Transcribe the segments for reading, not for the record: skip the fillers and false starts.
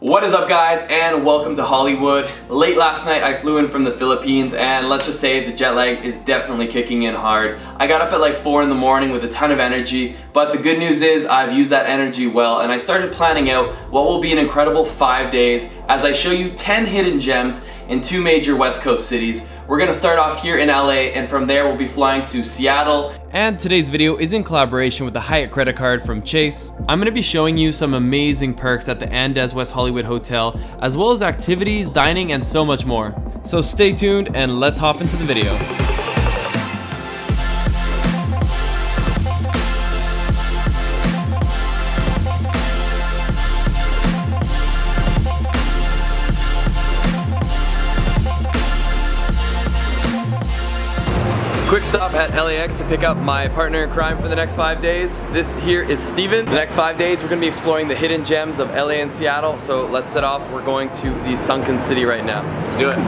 What is up, guys, and welcome to Hollywood. Late last night I flew in from the Philippines, and let's just say the jet lag is definitely kicking in hard. I got up at like 4 in the morning with a ton of energy, but the good news is I've used that energy well, and I started planning out what will be an incredible 5 days as I show you 10 hidden gems in 2 major West Coast cities. We're gonna start off here in LA, and from there we'll be flying to Seattle. And today's video is in collaboration with the Hyatt credit card from Chase. I'm gonna be showing you some amazing perks at the Andaz West Hollywood Hotel, as well as activities, dining, and so much more. So stay tuned and let's hop into the video. Quick stop at LAX to pick up my partner in crime for the next 5 days. This here is Steven. The next 5 days we're gonna be exploring the hidden gems of LA and Seattle. So let's set off. We're going to the Sunken City right now. Let's do it.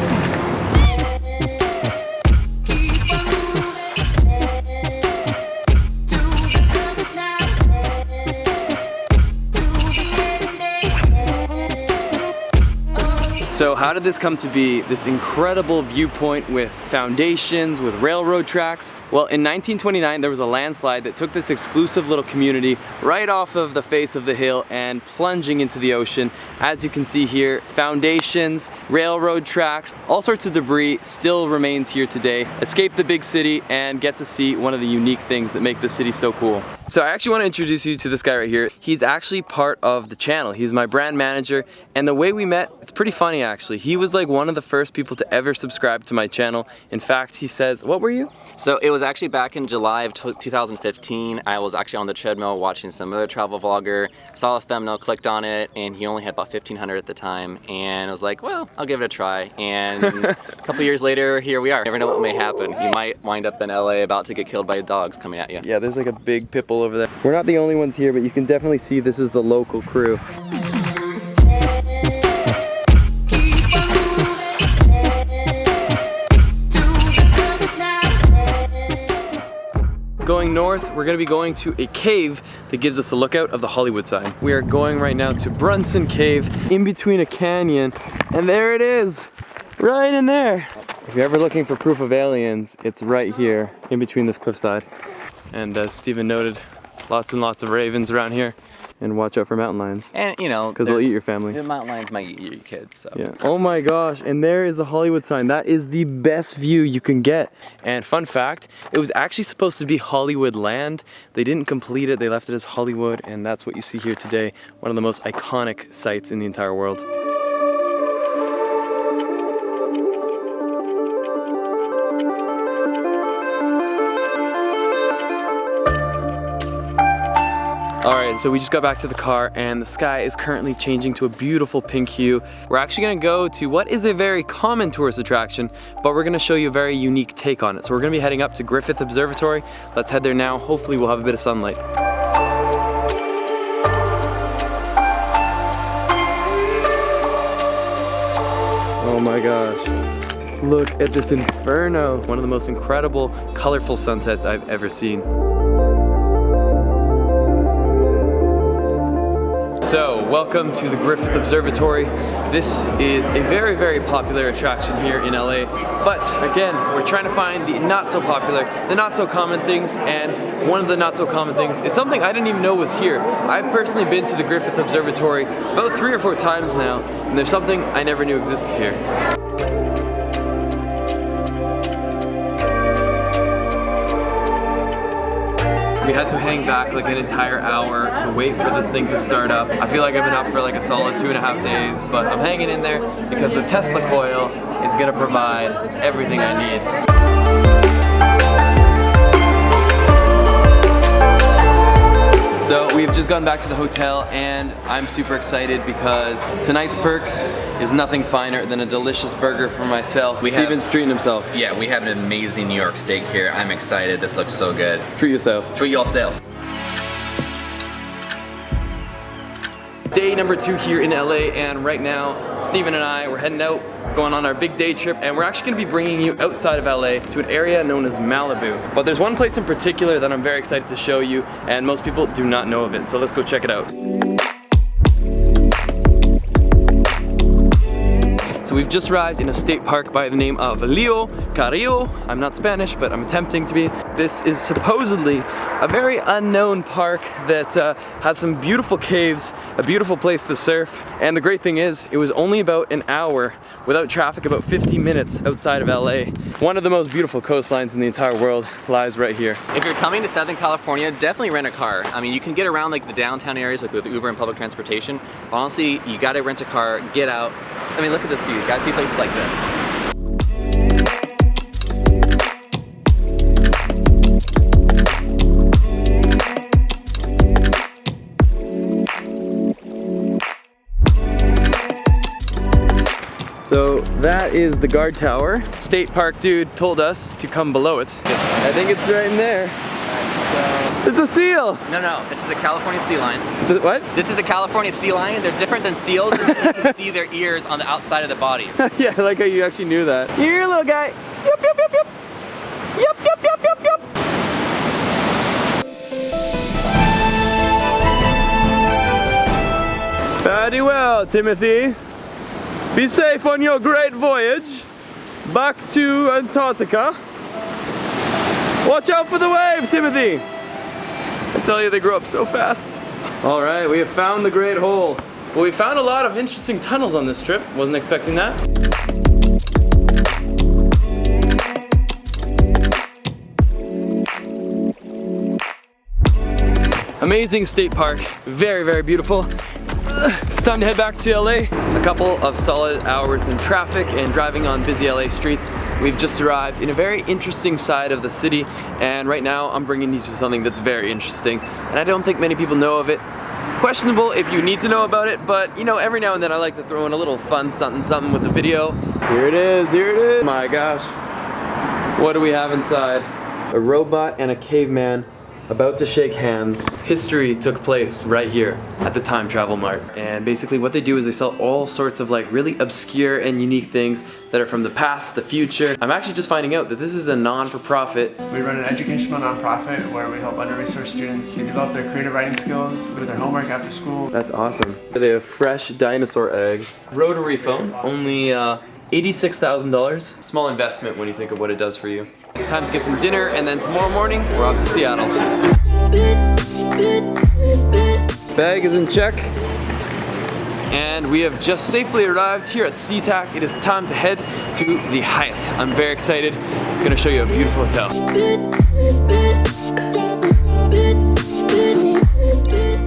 So how did this come to be, this incredible viewpoint with foundations, with railroad tracks? Well, in 1929 there was a landslide that took this exclusive little community right off of the face of the hill and plunging into the ocean. As you can see here, foundations, railroad tracks, all sorts of debris still remains here today. Escape the big city and get to see one of the unique things that make the city so cool. So I actually want to introduce you to this guy right here. He's actually part of the channel. He's my brand manager, and the way we met, it's pretty funny actually. He was like one of the first people to ever subscribe to my channel. In fact, he says, what were you? So it was actually back in July of 2015. I was actually on the treadmill watching some other travel vlogger, saw a thumbnail, clicked on it, and he only had about 1,500 at the time, and I was like, well, I'll give it a try. And a couple years later, here we are. Never know what may happen. You might wind up in LA about to get killed by dogs coming at you. Yeah, there's like a big pit bull over there. We're not the only ones here, but you can definitely see this is the local crew. Going north, we're going to be going to a cave that gives us a lookout of the Hollywood sign. We are going right now to BRONSON Cave, in between a canyon, and there it is, right in there. If you're ever looking for proof of aliens, it's right here, in between this cliffside. And as Steven noted, lots and lots of ravens around here. And watch out for mountain lions. And you know, because they'll eat your family. The mountain lions might eat your kids, so. Yeah. Oh my gosh, and there is the Hollywood sign. That is the best view you can get. And fun fact, it was actually supposed to be Hollywood Land. They didn't complete it, they left it as Hollywood, and that's what you see here today. One of the most iconic sites in the entire world. Alright, so we just got back to the car and the sky is currently changing to a beautiful pink hue. We're actually going to go to what is a very common tourist attraction, but we're going to show you a very unique take on it. So we're going to be heading up to Griffith Observatory. Let's head there now. Hopefully we'll have a bit of sunlight. Oh my gosh. Look at this inferno. One of the most incredible, colorful sunsets I've ever seen. So, welcome to the Griffith Observatory. This is a very, very popular attraction here in LA. But again, we're trying to find the not so popular, the not so common things, and one of the not so common things is something I didn't even know was here. I've personally been to the Griffith Observatory about 3 or 4 times now, and there's something I never knew existed here. We had to hang back like an entire hour to wait for this thing to start up. I feel like I've been up for like a solid 2.5 days, but I'm hanging in there because the Tesla coil is gonna provide everything I need. So we've just gone back to the hotel and I'm super excited because tonight's perk is nothing finer than a delicious burger for myself. Steven's treating himself. Yeah, we have an amazing New York steak here. I'm excited. This looks so good. Treat yourself. Treat yourself. Day number 2 here in LA, and right now Steven and I, we're heading out, going on our big day trip, and we're actually going to be bringing you outside of LA to an area known as Malibu. But there's one place in particular that I'm very excited to show you, and most people do not know of it, so let's go check it out. So we've just arrived in a state park by the name of CARRILLO. I'm not Spanish, but I'm attempting to be. This is supposedly a very unknown park that has some beautiful caves, a beautiful place to surf, and the great thing is, it was only about an hour without traffic, about 50 minutes outside of LA. One of the most beautiful coastlines in the entire world lies right here. If you're coming to Southern California, definitely rent a car. I mean, you can get around like the downtown areas with Uber and public transportation. But honestly, you gotta rent a car, get out. I mean, look at this view. You guys see places like this. So that is the guard tower. State park dude told us to come below it. I think it's right in there. It's a seal! No, this is a California sea lion. What? This is a California sea lion. They're different than seals in that you can see their ears on the outside of the bodies. Yeah, I like how you actually knew that. Here, little guy. Yep, yep, yep, yep. Yep, yep, yep, yep, yep. Very well, Timothy. Be safe on your great voyage back to Antarctica. Watch out for the wave, Timothy. I tell you, they grow up so fast. All right, we have found the Great Hole. Well, we found a lot of interesting tunnels on this trip. Wasn't expecting that. Amazing state park, very, very beautiful. It's time to head back to LA. A couple of solid hours in traffic and driving on busy LA streets. We've just arrived in a very interesting side of the city, and right now I'm bringing you to something that's very interesting, and I don't think many people know of it. Questionable if you need to know about it, but you know, every now and then I like to throw in a little fun something with the video. Here it is, here it is. My gosh, what do we have inside? A robot and a caveman about to shake hands. History took place right here at the Time Travel Mart. And basically what they do is they sell all sorts of like really obscure and unique things that are from the past, the future. I'm actually just finding out that this is a non-for-profit. We run an educational nonprofit where we help under-resourced students develop their creative writing skills with their homework after school. That's awesome. They have fresh dinosaur eggs. Rotary phone, only $86,000. Small investment when you think of what it does for you. It's time to get some dinner, and then tomorrow morning, we're off to Seattle. Bag is in check. And we have just safely arrived here at SeaTac. It is time to head to the Hyatt. I'm very excited. I'm gonna show you a beautiful hotel.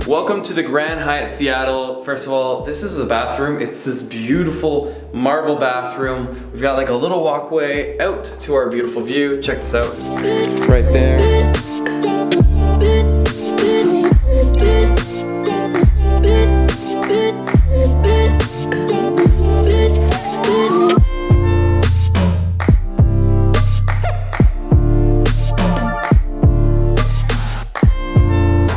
Welcome to the Grand Hyatt Seattle. First of all, this is the bathroom. It's this beautiful marble bathroom. We've got like a little walkway out to our beautiful view. Check this out, right there.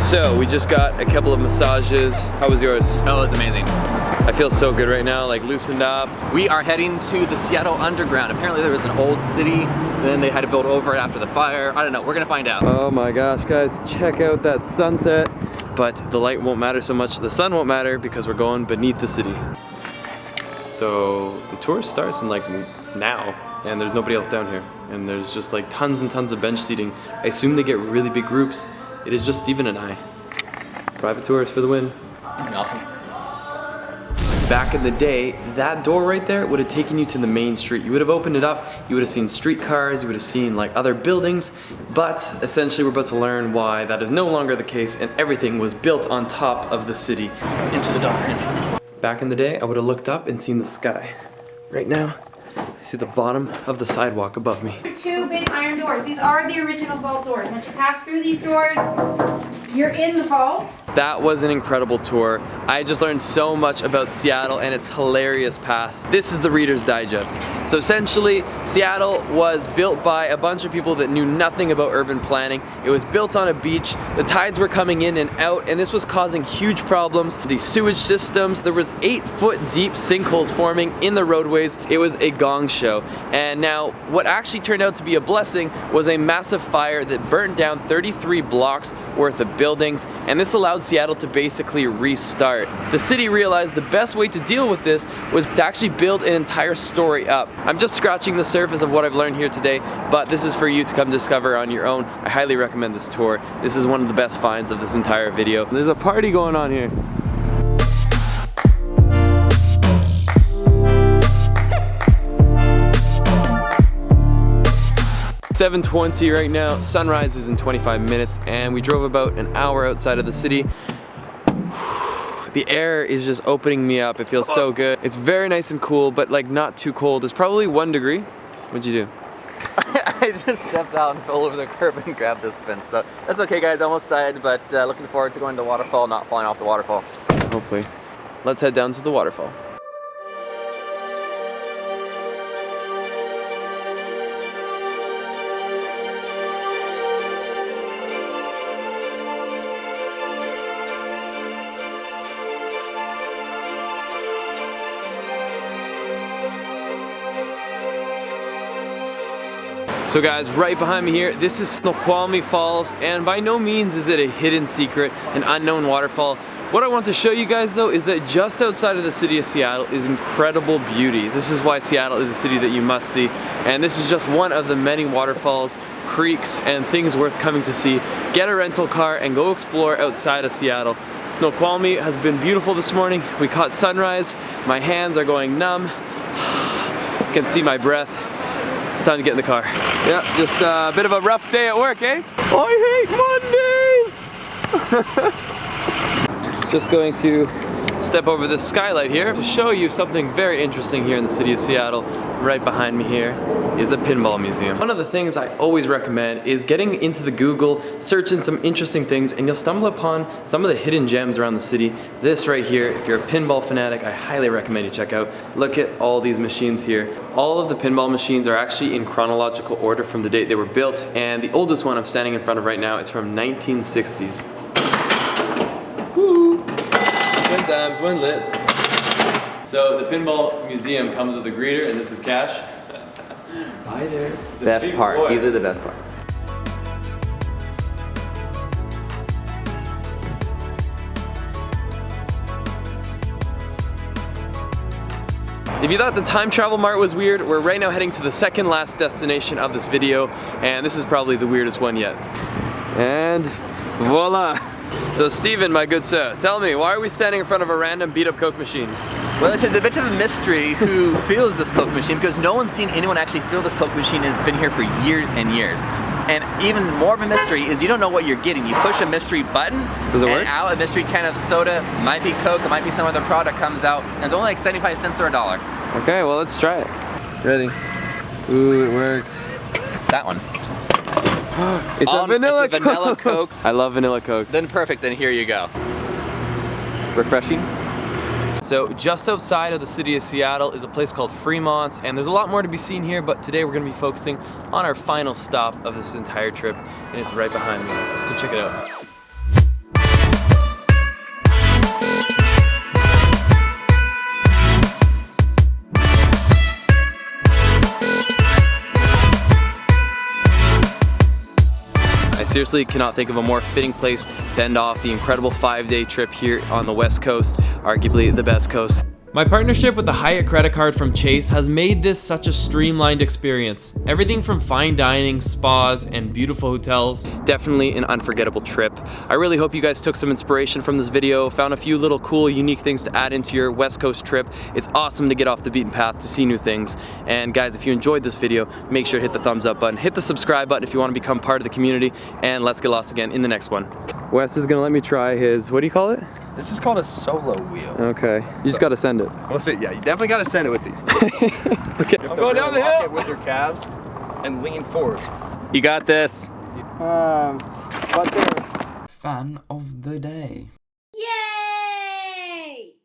So we just got a couple of massages. How was yours? Oh, it was amazing. I feel so good right now, like loosened up. We are heading to the Seattle Underground. Apparently there was an old city, then they had to build over it after the fire. I don't know, we're gonna find out. Oh my gosh, guys, check out that sunset. But the light won't matter so much, the sun won't matter because we're going beneath the city. So the tour starts in like now, and there's nobody else down here. And there's just like tons and tons of bench seating. I assume they get really big groups. It is just Steven and I. Private tours for the win. Awesome. Back in the day, that door right there would have taken you to the main street. You would have opened it up, you would have seen streetcars, you would have seen like other buildings, but essentially we're about to learn why that is no longer the case and everything was built on top of the city. Into the darkness. Back in the day, I would have looked up and seen the sky. Right now, I see the bottom of the sidewalk above me. Two big iron doors. These are the original vault doors. Once you pass through these doors, you're in the vault. That was an incredible tour. I just learned so much about Seattle and its hilarious past. This is the Reader's Digest. So essentially, Seattle was built by a bunch of people that knew nothing about urban planning. It was built on a beach. The tides were coming in and out, and this was causing huge problems. The sewage systems, there was 8-foot deep sinkholes forming in the roadways. It was a gong show. And now, what actually turned out to be a blessing was a massive fire that burnt down 33 blocks worth of buildings, and this allowed Seattle to basically restart. The city realized the best way to deal with this was to actually build an entire story up. I'm just scratching the surface of what I've learned here today, but this is for you to come discover on your own. I highly recommend this tour. This is one of the best finds of this entire video. There's a party going on here. It's 7:20 right now. Sunrise is in 25 minutes, and we drove about an hour outside of the city. The air is just opening me up. It feels so good. It's very nice and cool, but like not too cold. It's probably 1 degree. What'd you do? I just stepped out and fell over the curb and grabbed this fence. So that's okay, guys. I almost died, but looking forward to going to the waterfall, not falling off the waterfall. Hopefully. Let's head down to the waterfall. So guys, right behind me here, this is SNOQUALMIE Falls, and by no means is it a hidden secret, an unknown waterfall. What I want to show you guys though is that just outside of the city of Seattle is incredible beauty. This is why Seattle is a city that you must see, and this is just one of the many waterfalls, creeks, and things worth coming to see. Get a rental car and go explore outside of Seattle. SNOQUALMIE has been beautiful this morning. We caught sunrise. My hands are going numb. You can see my breath. It's time to get in the car. Yeah, just a bit of a rough day at work, eh? I hate Mondays! Just going to step over this skylight here to show you something very interesting here in the city of Seattle. Right behind me here is a pinball museum. One of the things I always recommend is getting into the Google, searching some interesting things, and you'll stumble upon some of the hidden gems around the city. This right here, if you're a pinball fanatic, I highly recommend you check out. Look at all these machines here. All of the pinball machines are actually in chronological order from the date they were built, and the oldest one I'm standing in front of right now is from 1960s. Woo! 10 times, one lit. So the pinball museum comes with a greeter, and this is Cash. Hi there. Best part. Boy. These are the best part. If you thought the time travel mart was weird, we're right now heading to the second last destination of this video, and this is probably the weirdest one yet. And voila! So Steven, my good sir, tell me, why are we standing in front of a random beat-up Coke machine? Well, it is a bit of a mystery who fills this Coke machine, because no one's seen anyone actually fill this Coke machine, and it's been here for years and years. And even more of a mystery is you don't know what you're getting. You push a mystery button, Does it work? and out a mystery can of soda, might be Coke, it might be some other product comes out, and it's only like 75 cents or $1. Okay, well let's try it. Ready? Ooh, it works. That one. It's a vanilla It's a vanilla Coke. I love vanilla Coke. Then perfect, then here you go. Refreshing. So just outside of the city of Seattle is a place called Fremont, and there's a lot more to be seen here, but today we're gonna be focusing on our final stop of this entire trip, and it's right behind me. Let's go check it out. I seriously cannot think of a more fitting place to end off the incredible 5-day trip here on the West Coast, arguably the best coast. My partnership with the Hyatt credit card from Chase has made this such a streamlined experience. Everything from fine dining, spas, and beautiful hotels. Definitely an unforgettable trip. I really hope you guys took some inspiration from this video, found a few little cool, unique things to add into your West Coast trip. It's awesome to get off the beaten path to see new things. And guys, if you enjoyed this video, make sure to hit the thumbs up button, hit the subscribe button if you want to become part of the community, and let's get lost again in the next one. Wes is gonna let me try his, what do you call it? This is called a solo wheel. Okay, you just gotta send it. We'll see. Yeah, you definitely gotta send it with these. Okay, You have I'm to going down the really lock hill. it with your calves and lean forward. You got this. But there. Fan of the day.